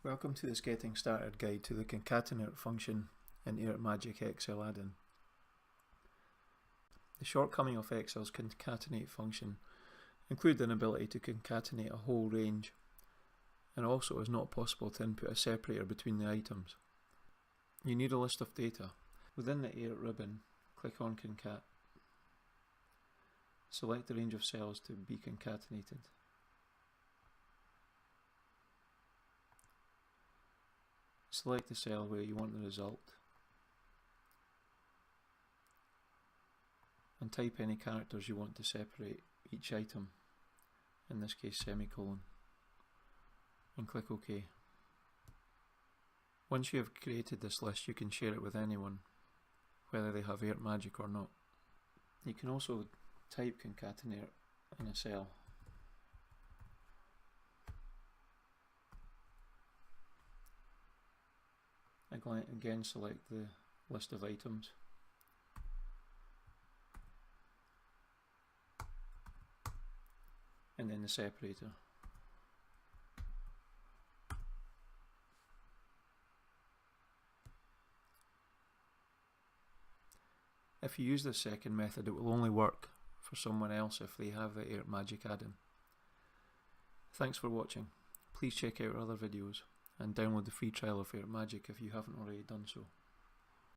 Welcome to this Getting Started guide to the Concatenate function in AIRT Magic Excel add-in. The shortcoming of Excel's Concatenate function include an ability to concatenate a whole range, and also is not possible to input a separator between the items. You need a list of data. Within the AIRT ribbon, click on Concat. Select the range of cells to be concatenated. Select the cell where you want the result and type any characters you want to separate each item, in this case semicolon, and click OK. Once you have created this list, you can share it with anyone, whether they have AIRT Magic or not. You can also type Concatenairt in a cell. Again, select the list of items. And then the separator. If you use this second method, it will only work for someone else if they have the AIRT Magic add-in. Thanks for watching. Please check out our other videos and download the free trial of AIRT Magic if you haven't already done so.